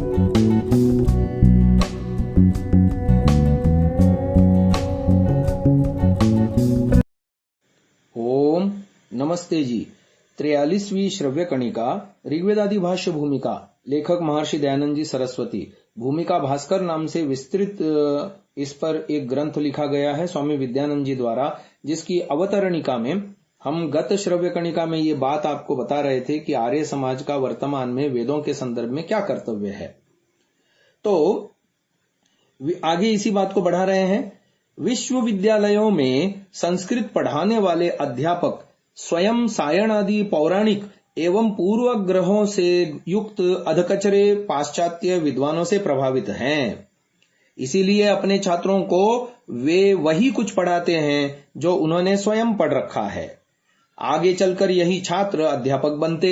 ओम नमस्ते जी। 43वीं श्रव्य कणिका ऋग्वेदादि भाष्य भूमिका, लेखक महर्षि दयानंद जी सरस्वती। भूमिका भास्कर नाम से विस्तृत इस पर एक ग्रंथ लिखा गया है स्वामी विद्यानंद जी द्वारा, जिसकी अवतरणिका में हम गत श्रव्य कणिका में ये बात आपको बता रहे थे कि आर्य समाज का वर्तमान में वेदों के संदर्भ में क्या कर्तव्य है। तो आगे इसी बात को बढ़ा रहे हैं। विश्वविद्यालयों में संस्कृत पढ़ाने वाले अध्यापक स्वयं सायण आदि पौराणिक एवं पूर्वग्रहों से युक्त अधकचरे पाश्चात्य विद्वानों से प्रभावित हैं। इसीलिए अपने छात्रों को वे वही कुछ पढ़ाते हैं जो उन्होंने स्वयं पढ़ रखा है। आगे चलकर यही छात्र अध्यापक बनते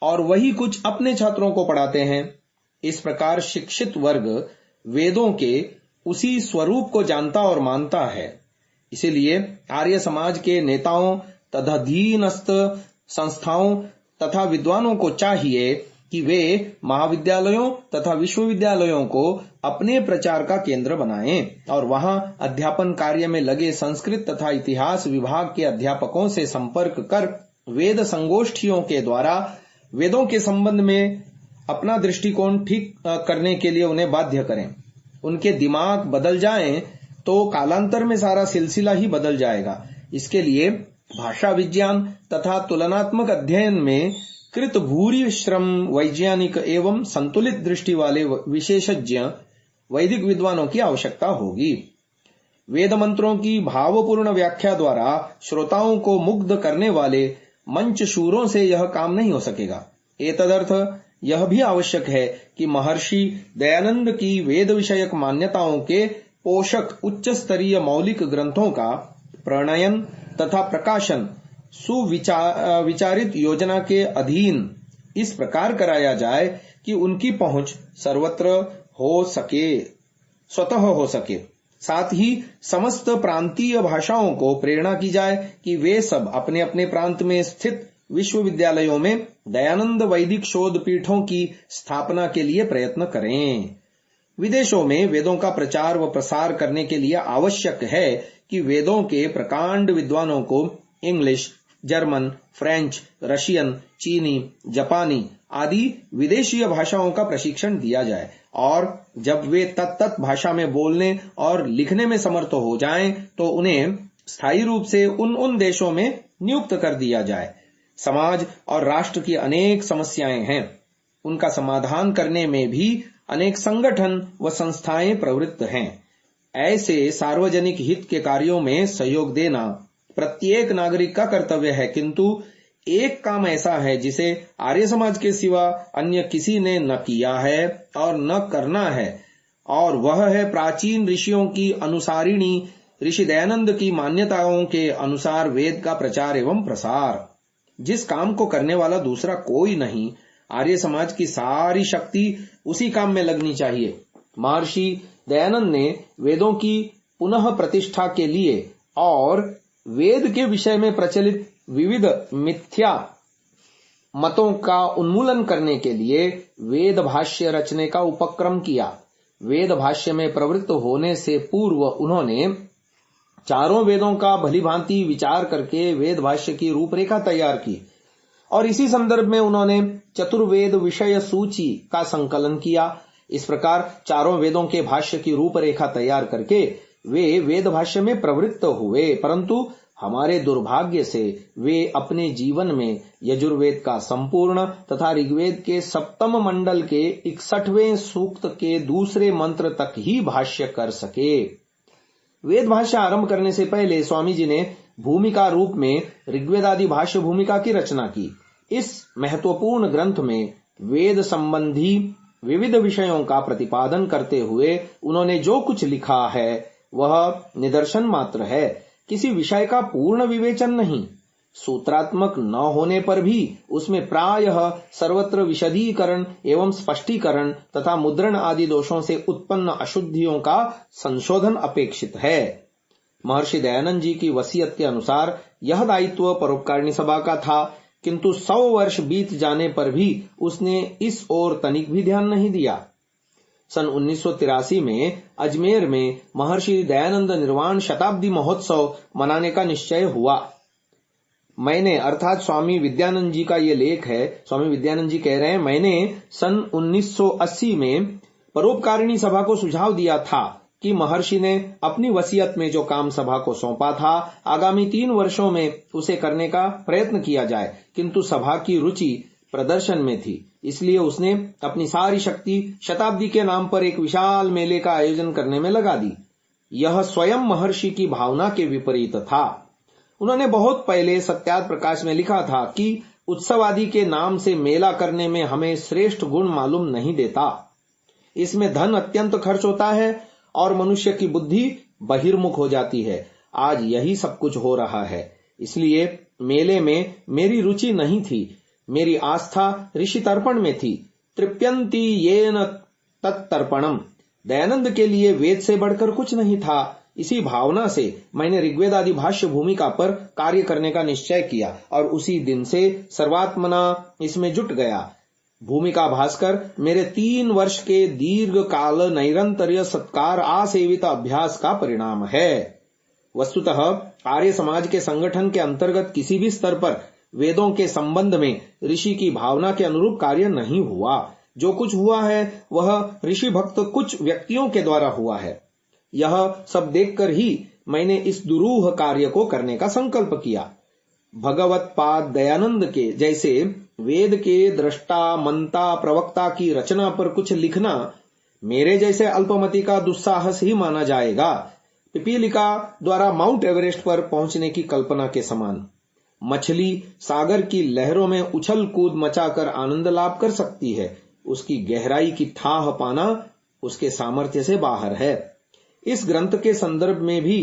और वही कुछ अपने छात्रों को पढ़ाते हैं। इस प्रकार शिक्षित वर्ग वेदों के उसी स्वरूप को जानता और मानता है। इसीलिए आर्य समाज के नेताओं तथा अधीनस्थ संस्थाओं तथा विद्वानों को चाहिए कि वे महाविद्यालयों तथा विश्वविद्यालयों को अपने प्रचार का केंद्र बनाएं और वहां अध्यापन कार्य में लगे संस्कृत तथा इतिहास विभाग के अध्यापकों से संपर्क कर वेद संगोष्ठियों के द्वारा वेदों के संबंध में अपना दृष्टिकोण ठीक करने के लिए उन्हें बाध्य करें। उनके दिमाग बदल जाएं तो कालांतर में सारा सिलसिला ही बदल जाएगा। इसके लिए भाषा विज्ञान तथा तुलनात्मक अध्ययन में कृत भूरि श्रम वैज्ञानिक एवं संतुलित दृष्टि वाले विशेषज्ञ वैदिक विद्वानों की आवश्यकता होगी। वेद मंत्रों की भावपूर्ण व्याख्या द्वारा श्रोताओं को मुग्ध करने वाले मंच शूरों से यह काम नहीं हो सकेगा। एतदर्थ यह भी आवश्यक है कि महर्षि दयानंद की वेद विषयक मान्यताओं के पोषक उच्च स्तरीय मौलिक ग्रंथों का प्रणयन तथा प्रकाशन सुविचारित योजना के अधीन इस प्रकार कराया जाए कि उनकी पहुंच सर्वत्र हो सके, स्वतः हो सके। साथ ही समस्त प्रांतीय भाषाओं को प्रेरणा की जाए कि वे सब अपने अपने प्रांत में स्थित विश्वविद्यालयों में दयानंद वैदिक शोध पीठों की स्थापना के लिए प्रयत्न करें। विदेशों में वेदों का प्रचार व प्रसार करने के लिए आवश्यक है कि वेदों के प्रकांड विद्वानों को इंग्लिश, जर्मन, फ्रेंच, रशियन, चीनी, जापानी आदि विदेशीय भाषाओं का प्रशिक्षण दिया जाए और जब वे तत्त भाषा में बोलने और लिखने में समर्थ हो जाएं तो उन्हें स्थायी रूप से उन देशों में नियुक्त कर दिया जाए। समाज और राष्ट्र की अनेक समस्याएं हैं, उनका समाधान करने में भी अनेक संगठन व संस्थाएं प्रवृत्त हैं। ऐसे सार्वजनिक हित के कार्यों में सहयोग देना प्रत्येक नागरिक का कर्तव्य है, किंतु एक काम ऐसा है जिसे आर्य समाज के सिवा अन्य किसी ने न किया है और न करना है, और वह है प्राचीन ऋषियों की अनुसारिणी ऋषि दयानंद की मान्यताओं के अनुसार वेद का प्रचार एवं प्रसार। जिस काम को करने वाला दूसरा कोई नहीं, आर्य समाज की सारी शक्ति उसी काम में लगनी चाहिए। महर्षि दयानंद ने वेदों की पुनः प्रतिष्ठा के लिए और वेद के विषय में प्रचलित विविध मिथ्या मतों का उन्मूलन करने के लिए वेद भाष्य रचने का उपक्रम किया। वेद भाष्य में प्रवृत्त होने से पूर्व उन्होंने चारों वेदों का भलीभांति विचार करके वेद भाष्य की रूपरेखा तैयार की और इसी संदर्भ में उन्होंने चतुर्वेद विषय सूची का संकलन किया। इस प्रकार चारों वेदों के भाष्य की रूपरेखा तैयार करके वे वेद भाष्य में प्रवृत्त हुए, परंतु हमारे दुर्भाग्य से वे अपने जीवन में यजुर्वेद का संपूर्ण तथा ऋग्वेद के सप्तम मंडल के 61वें सूक्त के दूसरे मंत्र तक ही भाष्य कर सके। वेद भाष्य आरंभ करने से पहले स्वामी जी ने भूमिका रूप में ऋग्वेदादि भाष्य भूमिका की रचना की। इस महत्वपूर्ण ग्रंथ में वेद संबंधी विविध विषयों का प्रतिपादन करते हुए उन्होंने जो कुछ लिखा है वह निदर्शन मात्र है, किसी विषय का पूर्ण विवेचन नहीं। सूत्रात्मक न होने पर भी उसमें प्रायः सर्वत्र विशदीकरण एवं स्पष्टीकरण तथा मुद्रण आदि दोषों से उत्पन्न अशुद्धियों का संशोधन अपेक्षित है। महर्षि दयानंद जी की वसीयत के अनुसार यह दायित्व परोपकारिणी सभा का था, किंतु 100 वर्ष बीत जाने पर भी उसने इस ओर तनिक भी ध्यान नहीं दिया। सन 1983 में अजमेर में महर्षि दयानंद निर्वाण शताब्दी महोत्सव मनाने का निश्चय हुआ। मैंने, अर्थात स्वामी विद्यानंद जी का ये लेख है, स्वामी विद्यानंद जी कह रहे हैं, मैंने सन 1980 में परोपकारिणी सभा को सुझाव दिया था कि महर्षि ने अपनी वसीयत में जो काम सभा को सौंपा था, आगामी 3 वर्षों में उसे करने का प्रयत्न किया जाए, किंतु सभा की रुचि प्रदर्शन में थी, इसलिए उसने अपनी सारी शक्ति शताब्दी के नाम पर एक विशाल मेले का आयोजन करने में लगा दी। यह स्वयं महर्षि की भावना के विपरीत था। उन्होंने बहुत पहले सत्यार्थ प्रकाश में लिखा था कि उत्सव आदि के नाम से मेला करने में हमें श्रेष्ठ गुण मालूम नहीं देता। इसमें धन अत्यंत खर्च होता है और मनुष्य की बुद्धि बहिर्मुख हो जाती है। आज यही सब कुछ हो रहा है। इसलिए मेले में मेरी रुचि नहीं थी। मेरी आस्था ऋषि तर्पण में थी। तृप्यंती येन तत्तर्पणम। दयानंद के लिए वेद से बढ़कर कुछ नहीं था। इसी भावना से मैंने ऋग्वेद आदि भाष्य भूमिका पर कार्य करने का निश्चय किया और उसी दिन से सर्वात्मना इसमें जुट गया। भूमिका भास्कर मेरे 3 वर्ष के दीर्घ काल नैरंतर्य सत्कार आसेवित अभ्यास का परिणाम है। वस्तुतः आर्य समाज के संगठन के अंतर्गत किसी भी स्तर पर वेदों के संबंध में ऋषि की भावना के अनुरूप कार्य नहीं हुआ। जो कुछ हुआ है वह ऋषि भक्त कुछ व्यक्तियों के द्वारा हुआ है। यह सब देखकर ही मैंने इस दुरूह कार्य को करने का संकल्प किया। भगवत पाद दयानंद के जैसे वेद के दृष्टा मंता प्रवक्ता की रचना पर कुछ लिखना मेरे जैसे अल्पमति का दुस्साहस ही माना जाएगा। पिपीलिका द्वारा माउंट एवरेस्ट पर पहुंचने की कल्पना के समान। मछली सागर की लहरों में उछल कूद मचाकर आनंद लाभ कर सकती है, उसकी गहराई की ठाह पाना उसके सामर्थ्य से बाहर है। इस ग्रंथ के संदर्भ में भी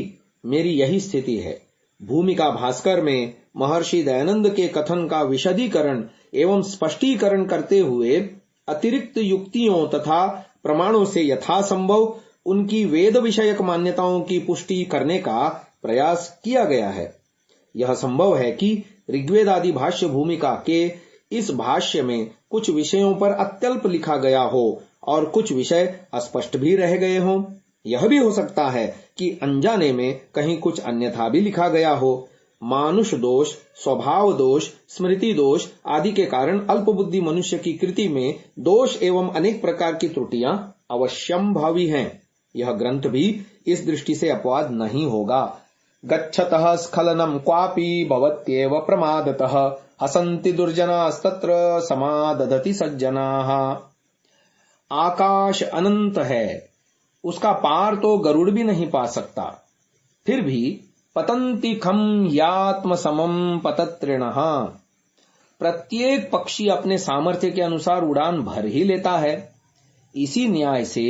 मेरी यही स्थिति है। भूमिका भास्कर में महर्षि दयानंद के कथन का विशदीकरण एवं स्पष्टीकरण करते हुए अतिरिक्त युक्तियों तथा प्रमाणों से यथासंभव उनकी वेद विषयक मान्यताओं की पुष्टि करने का प्रयास किया गया है। यह संभव है कि ऋग्वेद आदि भाष्य भूमिका के इस भाष्य में कुछ विषयों पर अत्यल्प लिखा गया हो और कुछ विषय अस्पष्ट भी रह गए हों। यह भी हो सकता है कि अनजाने में कहीं कुछ अन्यथा भी लिखा गया हो। मानुष दोष, स्वभाव दोष, स्मृति दोष आदि के कारण अल्पबुद्धि मनुष्य की कृति में दोष एवं अनेक प्रकार की त्रुटियां अवश्यम भावी हैं। यह ग्रंथ भी इस दृष्टि से अपवाद नहीं होगा। गच्छतः स्खलनम क्वापि भवत्येव प्रमादतः हसन्ति दुर्जनास्तत्र समादधति सज्जनाः। आकाश अनंत है, उसका पार तो गरुड़ भी नहीं पा सकता, फिर भी पतंति खम यात्म समम पतत्रिणः। प्रत्येक पक्षी अपने सामर्थ्य के अनुसार उड़ान भर ही लेता है। इसी न्याय से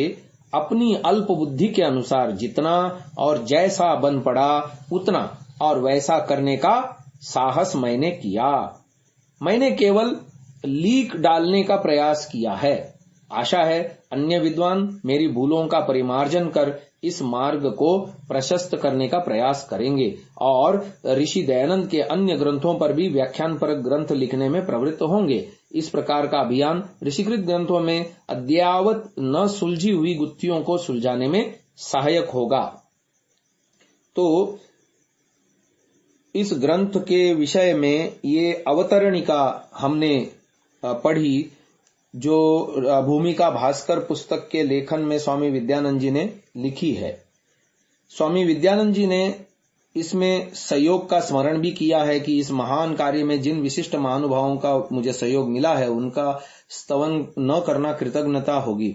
अपनी अल्प बुद्धि के अनुसार जितना और जैसा बन पड़ा उतना और वैसा करने का साहस मैंने किया। मैंने केवल लीक डालने का प्रयास किया है। आशा है अन्य विद्वान मेरी भूलों का परिमार्जन कर इस मार्ग को प्रशस्त करने का प्रयास करेंगे और ऋषि दयानंद के अन्य ग्रंथों पर भी व्याख्यान पर ग्रंथ लिखने में प्रवृत्त होंगे। इस प्रकार का अभियान ऋषिकृत ग्रंथों में अद्यावत न सुलझी हुई गुत्थियों को सुलझाने में सहायक होगा। तो इस ग्रंथ के विषय में ये अवतरणिका हमने पढ़ी जो भूमिका भास्कर पुस्तक के लेखन में स्वामी विद्यानंद जी ने लिखी है। स्वामी विद्यानंद जी ने इसमें सहयोग का स्मरण भी किया है कि इस महान कार्य में जिन विशिष्ट महानुभावों का मुझे सहयोग मिला है उनका स्तवन न करना कृतज्ञता होगी।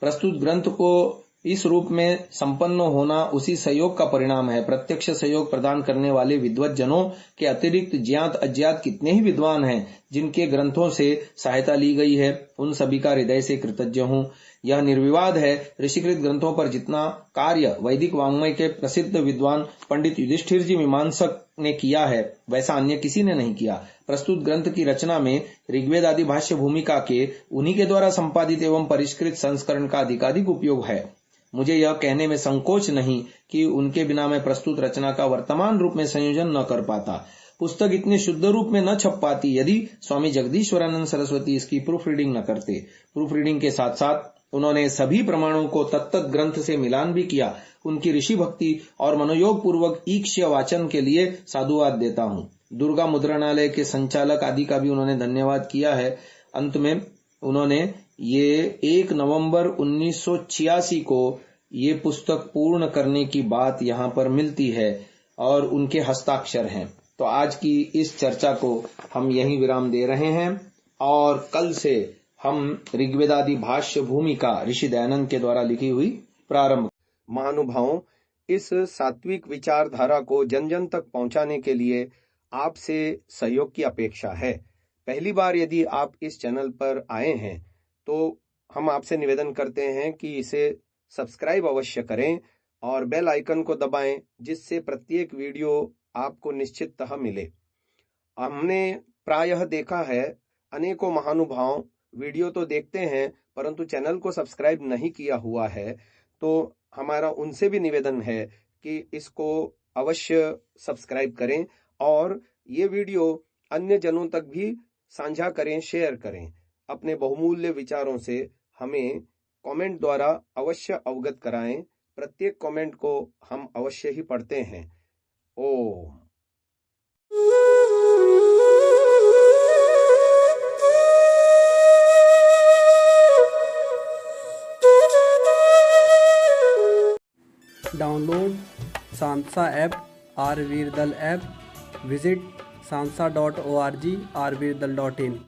प्रस्तुत ग्रंथ को इस रूप में संपन्न होना उसी सहयोग का परिणाम है। प्रत्यक्ष सहयोग प्रदान करने वाले विद्वत जनों के अतिरिक्त ज्ञात अज्ञात कितने ही विद्वान हैं जिनके ग्रंथों से सहायता ली गई है, उन सभी का हृदय से कृतज्ञ हूँ। यह निर्विवाद है ऋषिकृत ग्रंथों पर जितना कार्य वैदिक वाङ्मय के प्रसिद्ध विद्वान पंडित युधिष्ठिर जी मीमांसक ने किया है वैसा अन्य किसी ने नहीं किया। प्रस्तुत ग्रंथ की रचना में ऋग्वेद आदि भाष्य भूमिका के उन्हीं के द्वारा संपादित एवं परिष्कृत संस्करण का अधिकाधिक उपयोग है। मुझे यह कहने में संकोच नहीं कि उनके बिना मैं प्रस्तुत रचना का वर्तमान रूप में संयोजन न कर पाता। पुस्तक इतने शुद्ध रूप में न छप पाती यदि स्वामी जगदीश्वरानंद सरस्वती इसकी प्रूफ रीडिंग न करते। प्रूफ रीडिंग के साथ साथ उन्होंने सभी प्रमाणों को तत्त ग्रंथ से मिलान भी किया। उनकी ऋषि भक्ति और मनोयोग पूर्वक ईक्ष्य वाचन के लिए साधुवाद देता हूँ। दुर्गा मुद्रणालय के संचालक आदि का भी उन्होंने धन्यवाद किया है। अंत में उन्होंने ये 1 नवंबर 1986 को ये पुस्तक पूर्ण करने की बात यहाँ पर मिलती है और उनके हस्ताक्षर हैं। तो आज की इस चर्चा को हम यहीं विराम दे रहे हैं और कल से हम ऋग्वेदादि भाष्य भूमिका ऋषि दयानंद के द्वारा लिखी हुई प्रारंभ। महानुभावों, इस सात्विक विचारधारा को जन जन तक पहुंचाने के लिए आपसे सहयोग की अपेक्षा है। पहली बार यदि आप इस चैनल पर आए हैं तो हम आपसे निवेदन करते हैं कि इसे सब्सक्राइब अवश्य करें और बेल आइकन को दबाएं, जिससे प्रत्येक वीडियो आपको निश्चिततः मिले। हमने प्रायः देखा है अनेकों महानुभाव वीडियो तो देखते हैं परंतु चैनल को सब्सक्राइब नहीं किया हुआ है, तो हमारा उनसे भी निवेदन है कि इसको अवश्य सब्सक्राइब करें और ये वीडियो अन्य जनों तक भी साझा करें, शेयर करें। अपने बहुमूल्य विचारों से हमें कमेंट द्वारा अवश्य अवगत कराएं। प्रत्येक कमेंट को हम अवश्य ही पढ़ते हैं। ओम। Download Sansa app, Rvirdal app, visit sansa.org, rvirdal.in।